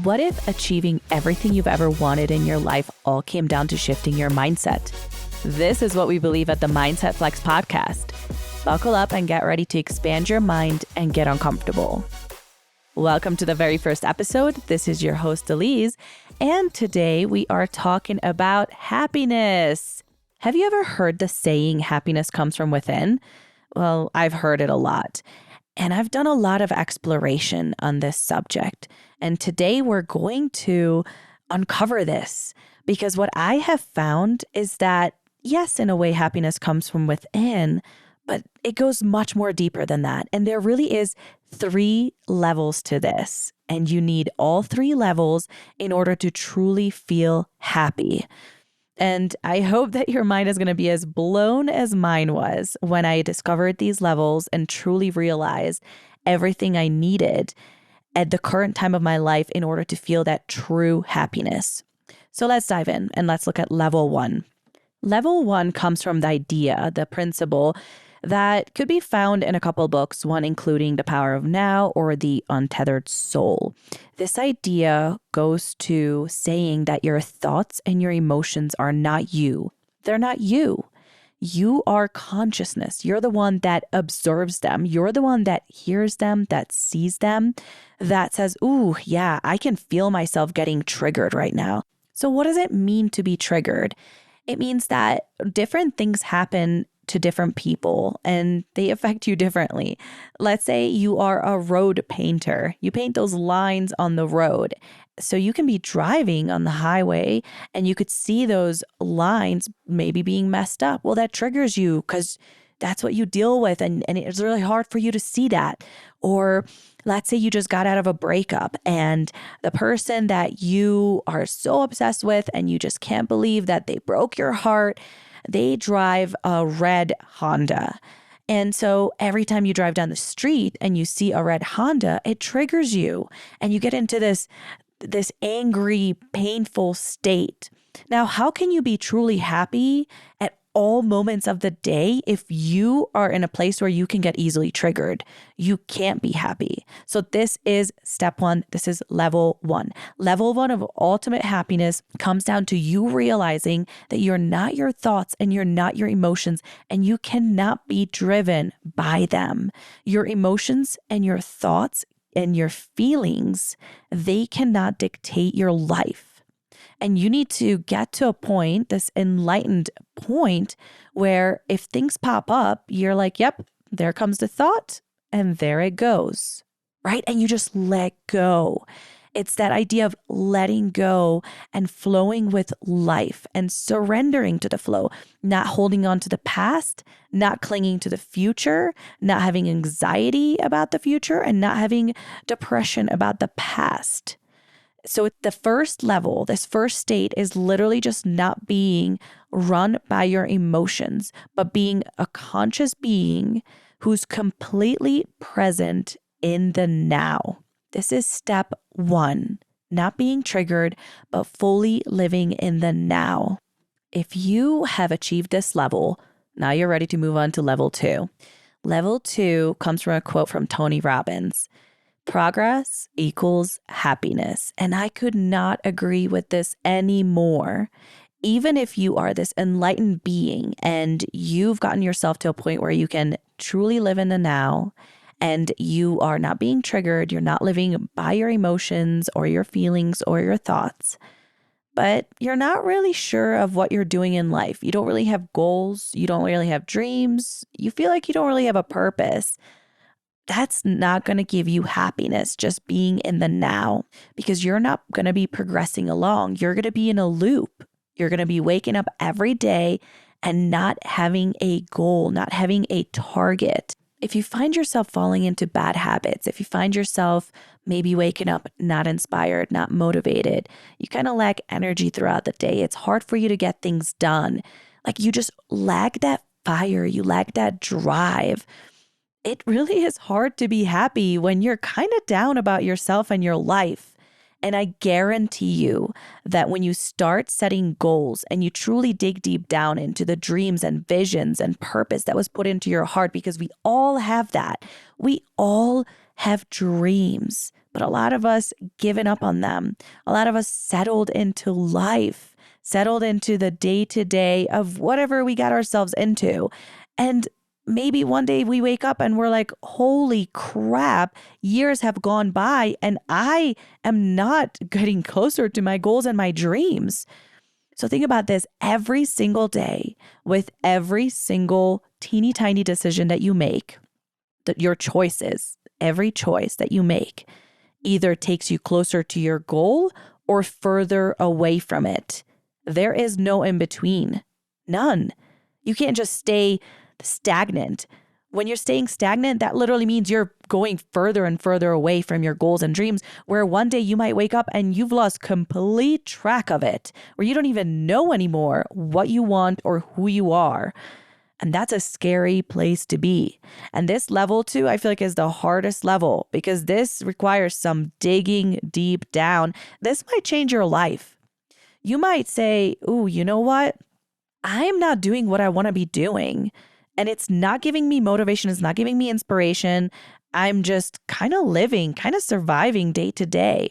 What if achieving everything you've ever wanted in your life all came down to shifting your mindset? This is what we believe at the Mindset Flex podcast. Buckle up and get ready to expand your mind and get uncomfortable. Welcome to the very first episode. This is your host, Elise, and today we are talking about happiness. Have you ever heard the saying, happiness comes from within? Well, I've heard it a lot. And I've done a lot of exploration on this subject. And today we're going to uncover this because what I have found is that, yes, in a way, happiness comes from within, but it goes much more deeper than that. And there really is 3 levels to this. And you need all 3 levels in order to truly feel happy. And I hope that your mind is going to be as blown as mine was when I discovered these levels and truly realized everything I needed at the current time of my life in order to feel that true happiness. So let's dive in and let's look at level 1. Level 1 comes from the idea, the principle that could be found in a couple books, one including The Power of Now or The Untethered Soul. This idea goes to saying that your thoughts and your emotions are not you. They're not you. You are consciousness. You're the one that observes them. You're the one that hears them, that sees them, that says, ooh, yeah, I can feel myself getting triggered right now. So what does it mean to be triggered? It means that different things happen to different people and they affect you differently. Let's say you are a road painter. You paint those lines on the road. So you can be driving on the highway and you could see those lines maybe being messed up. Well, that triggers you because that's what you deal with and it's really hard for you to see that. Or let's say you just got out of a breakup and the person that you are so obsessed with and you just can't believe that they broke your heart, they drive a red Honda. And so every time you drive down the street and you see a red Honda, it triggers you and you get into this angry, painful state. Now, how can you be truly happy at all moments of the day if you are in a place where you can get easily triggered? You can't be happy. So this is step 1. This is level 1. Level 1 of ultimate happiness comes down to you realizing that you're not your thoughts and you're not your emotions and you cannot be driven by them. Your emotions and your thoughts and your feelings, they cannot dictate your life. And you need to get to a point, this enlightened point, where if things pop up, you're like, yep, there comes the thought and there it goes, right? And you just let go. It's that idea of letting go and flowing with life and surrendering to the flow, not holding on to the past, not clinging to the future, not having anxiety about the future, and not having depression about the past. So the first level, this first state is literally just not being run by your emotions, but being a conscious being who's completely present in the now. This is step 1, not being triggered, but fully living in the now. If you have achieved this level, now you're ready to move on to level 2. Level 2 comes from a quote from Tony Robbins. Progress equals happiness. And I could not agree with this anymore. Even if you are this enlightened being and you've gotten yourself to a point where you can truly live in the now and you are not being triggered, you're not living by your emotions or your feelings or your thoughts, but you're not really sure of what you're doing in life. You don't really have goals. You don't really have dreams. You feel like you don't really have a purpose. That's not going to give you happiness, just being in the now, because you're not going to be progressing along. You're going to be in a loop. You're going to be waking up every day and not having a goal, not having a target. If you find yourself falling into bad habits, if you find yourself maybe waking up not inspired, not motivated, you kind of lack energy throughout the day. It's hard for you to get things done. Like you just lack that fire, you lack that drive. It really is hard to be happy when you're kind of down about yourself and your life. And I guarantee you that when you start setting goals and you truly dig deep down into the dreams and visions and purpose that was put into your heart, because we all have that. We all have dreams, but a lot of us given up on them. A lot of us settled into life, settled into the day-to-day of whatever we got ourselves into. And maybe one day we wake up and we're like, holy crap, years have gone by and I am not getting closer to my goals and my dreams. So think about this every single day with every single teeny tiny decision that you make, that your choices, every choice that you make either takes you closer to your goal or further away from it. There is no in between, none. You can't just stay stagnant. When you're staying stagnant, that literally means you're going further and further away from your goals and dreams, where one day you might wake up and you've lost complete track of it, where you don't even know anymore what you want or who you are. And that's a scary place to be. And this level too, I feel like is the hardest level because this requires some digging deep down. This might change your life. You might say, ooh, you know what? I'm not doing what I want to be doing. And it's not giving me motivation. It's not giving me inspiration. I'm just kind of living, kind of surviving day to day.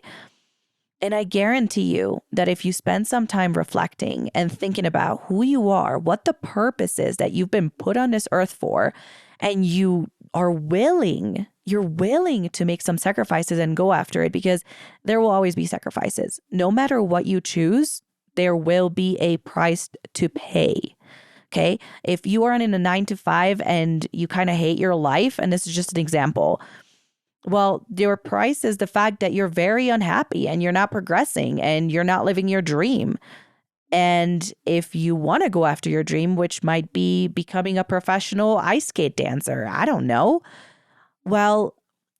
And I guarantee you that if you spend some time reflecting and thinking about who you are, what the purpose is that you've been put on this earth for, and you're willing to make some sacrifices and go after it, because there will always be sacrifices. No matter what you choose, there will be a price to pay. Okay. If you are in a 9 to 5 and you kind of hate your life, and this is just an example, well, your price is the fact that you're very unhappy and you're not progressing and you're not living your dream. And if you want to go after your dream, which might be becoming a professional ice skate dancer, I don't know, well,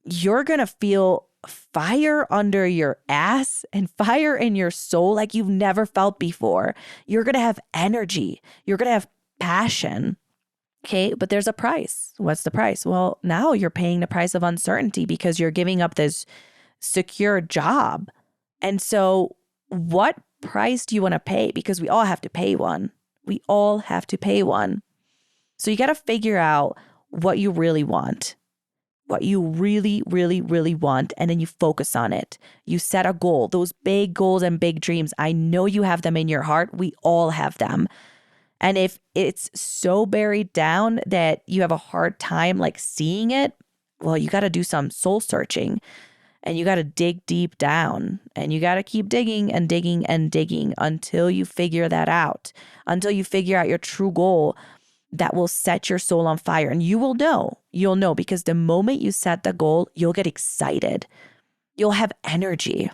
you're going to feel fire under your ass and fire in your soul like you've never felt before. You're going to have energy. You're going to have passion. Okay, but there's a price. What's the price? Well, now you're paying the price of uncertainty because you're giving up this secure job. And so what price do you want to pay? Because we all have to pay one. We all have to pay one. So you got to figure out what you really want, what you really, really, really want, and then you focus on it. You set a goal, those big goals and big dreams. I know you have them in your heart. We all have them. And if it's so buried down that you have a hard time like seeing it, well, you got to do some soul searching and you got to dig deep down and you got to keep digging and digging and digging until you figure that out, until you figure out your true goal that will set your soul on fire. And you'll know because the moment you set the goal, you'll get excited. You'll have energy.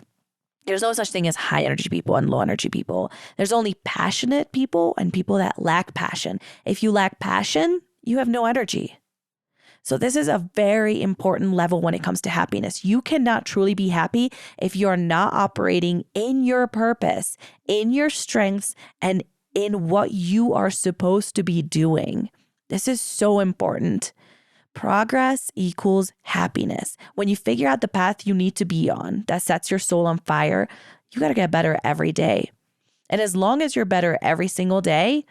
There's no such thing as high energy people and low energy people. There's only passionate people and people that lack passion. If you lack passion, you have no energy. So this is a very important level when it comes to happiness. You cannot truly be happy if you're not operating in your purpose, in your strengths, and in what you are supposed to be doing. This is so important. Progress equals happiness. When you figure out the path you need to be on that sets your soul on fire, you got to get better every day. And as long as you're better every single day,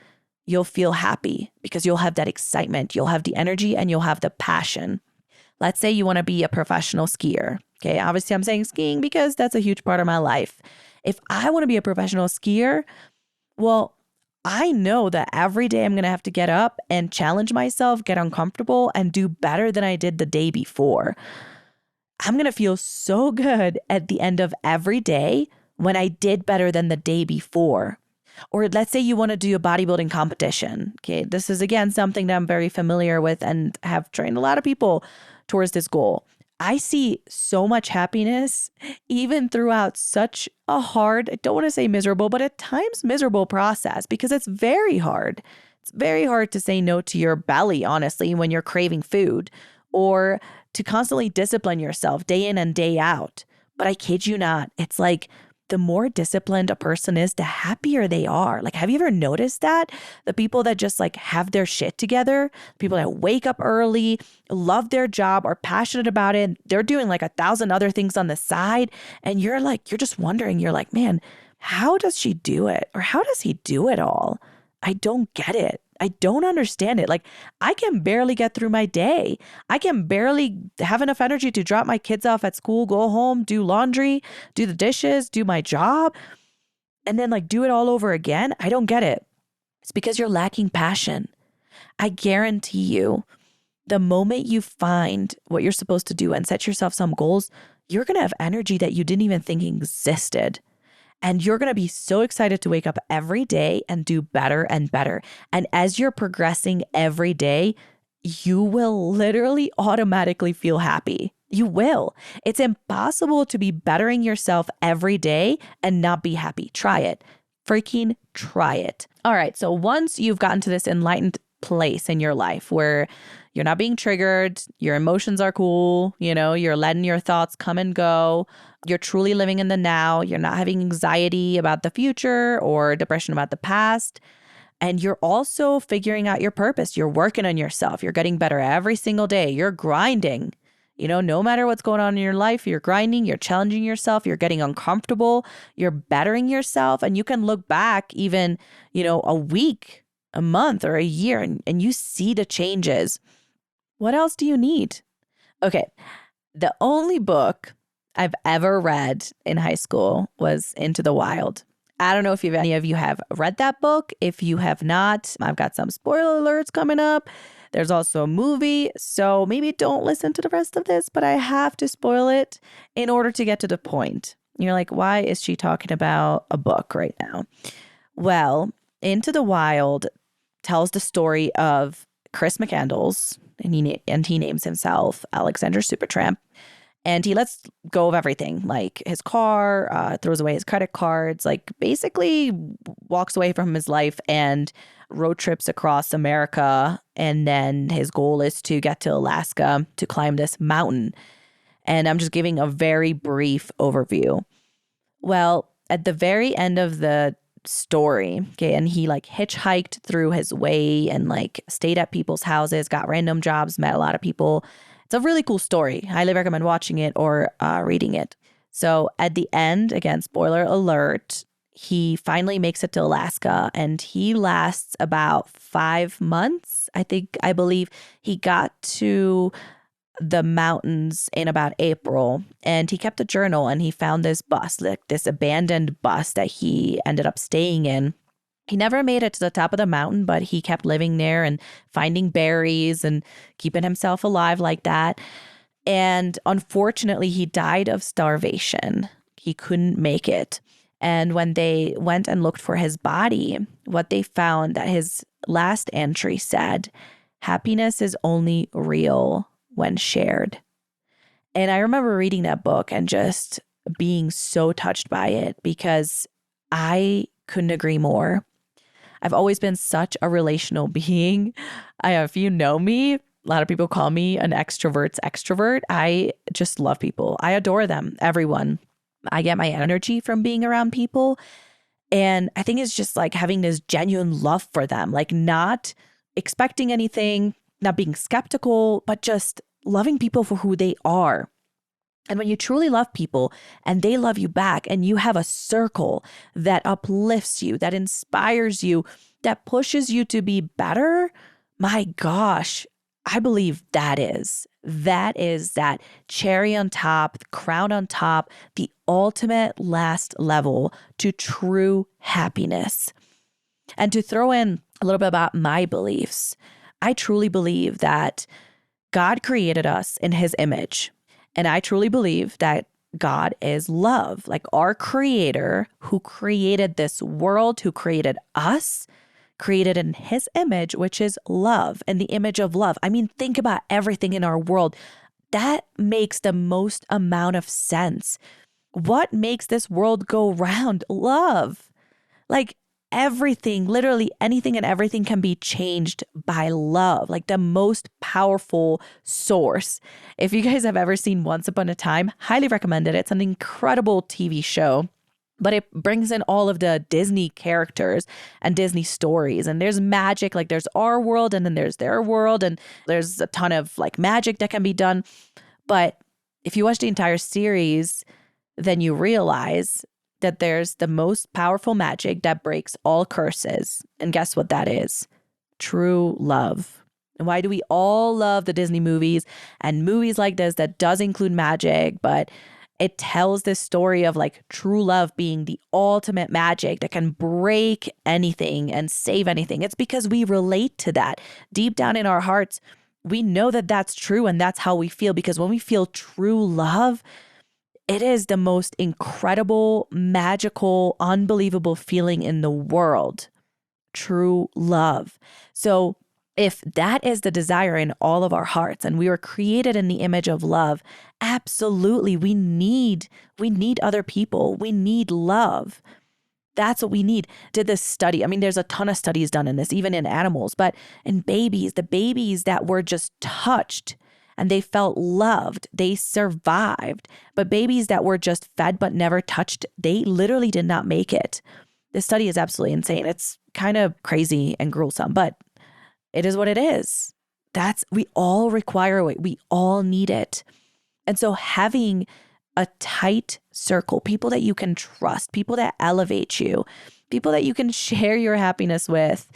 you'll feel happy because you'll have that excitement, you'll have the energy, and you'll have the passion. Let's say you want to be a professional skier. Okay, obviously I'm saying skiing because that's a huge part of my life. If I want to be a professional skier, well, I know that every day I'm going to have to get up and challenge myself, get uncomfortable, and do better than I did the day before. I'm going to feel so good at the end of every day when I did better than the day before. Or let's say you want to do a bodybuilding competition. Okay, this is again something that I'm very familiar with and have trained a lot of people towards this goal. I see so much happiness even throughout such a hard, I don't want to say miserable, but at times miserable process because it's very hard. It's very hard to say no to your belly, honestly, when you're craving food or to constantly discipline yourself day in and day out. But I kid you not, it's like the more disciplined a person is, the happier they are. Like, have you ever noticed that? The people that just like have their shit together, people that wake up early, love their job, are passionate about it. They're doing like 1,000 other things on the side. And you're just wondering, you're like, man, how does she do it? Or how does he do it all? I don't get it. I don't understand it. Like, I can barely get through my day. I can barely have enough energy to drop my kids off at school, go home, do laundry, do the dishes, do my job, and then like do it all over again. I don't get it. It's because you're lacking passion. I guarantee you, the moment you find what you're supposed to do and set yourself some goals, you're going to have energy that you didn't even think existed. And you're going to be so excited to wake up every day and do better and better. And as you're progressing every day, you will literally automatically feel happy. You will. It's impossible to be bettering yourself every day and not be happy. Try it. Freaking try it. All right. So once you've gotten to this enlightened place in your life where you're not being triggered, your emotions are cool, you're letting your thoughts come and go, you're truly living in the now, you're not having anxiety about the future or depression about the past, and you're also figuring out your purpose. You're working on yourself. You're getting better every single day. You're grinding. No matter what's going on in your life, you're grinding, you're challenging yourself, you're getting uncomfortable, you're bettering yourself, and you can look back even, a week, a month, or a year, and you see the changes. What else do you need? Okay, the only book I've ever read in high school was Into the Wild. I don't know if any of you have read that book. If you have not, I've got some spoiler alerts coming up. There's also a movie, so maybe don't listen to the rest of this, but I have to spoil it in order to get to the point. You're like, why is she talking about a book right now? Well, Into the Wild tells the story of Chris McCandless, and he names himself Alexander Supertramp. And he lets go of everything, like his car, throws away his credit cards, like basically walks away from his life and road trips across America. And then his goal is to get to Alaska to climb this mountain. And I'm just giving a very brief overview. Well, at the very end of the story, okay, and he like hitchhiked through his way and like stayed at people's houses, got random jobs, met a lot of people. It's a really cool story. Highly recommend watching it or reading it. So at the end, again, spoiler alert, he finally makes it to Alaska and he lasts about 5 months. I believe he got to the mountains in about April, and he kept a journal, and he found this bus, like this abandoned bus that he ended up staying in. He never made it to the top of the mountain, but he kept living there and finding berries and keeping himself alive like that. And unfortunately, he died of starvation. He couldn't make it. And when they went and looked for his body, what they found, that his last entry said, "Happiness is only real when shared." And I remember reading that book and just being so touched by it because I couldn't agree more. I've always been such a relational being. If you know me, a lot of people call me an extrovert's extrovert. I just love people. I adore them, everyone. I get my energy from being around people. And I think it's just like having this genuine love for them, like not expecting anything, not being skeptical, but just loving people for who they are. And when you truly love people and they love you back and you have a circle that uplifts you, that inspires you, that pushes you to be better, my gosh, I believe that is that cherry on top, the crown on top, the ultimate last level to true happiness. And to throw in a little bit about my beliefs, I truly believe that God created us in his image. And I truly believe that God is love. Like our creator who created this world, who created us, created in his image, which is love and the image of love. I mean, think about everything in our world. That makes the most amount of sense. What makes this world go round? Love. Like everything, literally anything and everything can be changed by love, like the most powerful source. If you guys have ever seen Once Upon a Time, highly recommend it. It's an incredible TV show. But it brings in all of the Disney characters and Disney stories. And there's magic, like there's our world and then there's their world. And there's a ton of like magic that can be done. But if you watch the entire series, then you realize that there's the most powerful magic that breaks all curses. And guess what that is? True love. And why do we all love the Disney movies and movies like this that does include magic, but it tells this story of like true love being the ultimate magic that can break anything and save anything? It's because we relate to that. Deep down in our hearts, we know that that's true and that's how we feel, because when we feel true love, it is the most incredible, magical, unbelievable feeling in the world. True love. So if that is the desire in all of our hearts and we were created in the image of love, absolutely, we need other people. We need love. That's what we need. Did this study. I mean, there's a ton of studies done in this, even in animals, but in babies, the babies that were just touched and they felt loved, they survived. But babies that were just fed but never touched, they literally did not make it. This study is absolutely insane. It's kind of crazy and gruesome, but it is what it is. We all require it. We all need it. And so having a tight circle, people that you can trust, people that elevate you, people that you can share your happiness with,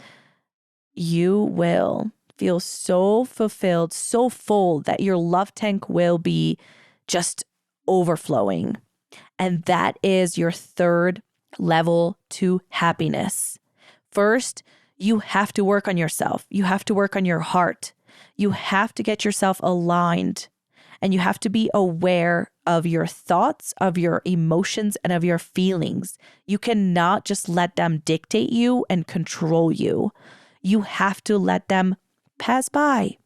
you will feel so fulfilled, so full that your love tank will be just overflowing. And that is your third level to happiness. First, you have to work on yourself. You have to work on your heart. You have to get yourself aligned, and you have to be aware of your thoughts, of your emotions, and of your feelings. You cannot just let them dictate you and control you. You have to let them pass by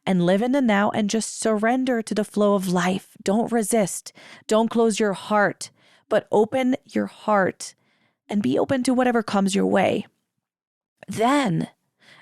and live in the now and just surrender to the flow of life. Don't resist. Don't close your heart, but open your heart and be open to whatever comes your way. Then,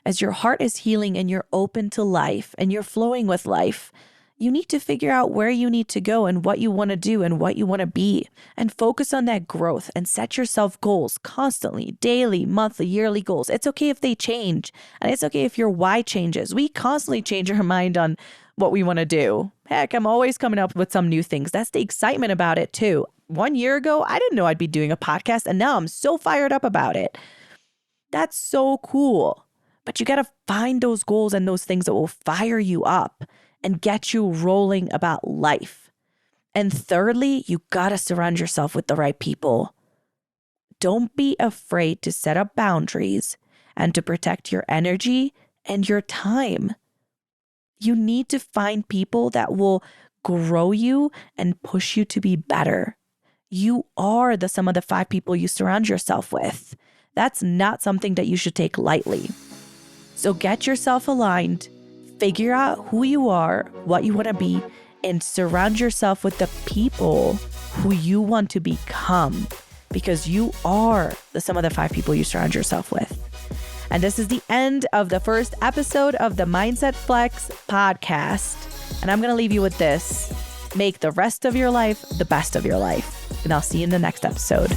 as your heart is healing and you're open to life and you're flowing with life, you need to figure out where you need to go and what you want to do and what you want to be, and focus on that growth and set yourself goals constantly, daily, monthly, yearly goals. It's okay if they change, and it's okay if your why changes. We constantly change our mind on what we want to do. Heck, I'm always coming up with some new things. That's the excitement about it too. 1 year ago, I didn't know I'd be doing a podcast, and now I'm so fired up about it. That's so cool. But you got to find those goals and those things that will fire you up and get you rolling about life. And thirdly, you got to surround yourself with the right people. Don't be afraid to set up boundaries and to protect your energy and your time. You need to find people that will grow you and push you to be better. You are the sum of the 5 people you surround yourself with. That's not something that you should take lightly. So get yourself aligned, figure out who you are, what you want to be, and surround yourself with the people who you want to become, because you are the sum of the 5 people you surround yourself with. And this is the end of the first episode of the Mindset Flex podcast. And I'm going to leave you with this. Make the rest of your life the best of your life. And I'll see you in the next episode.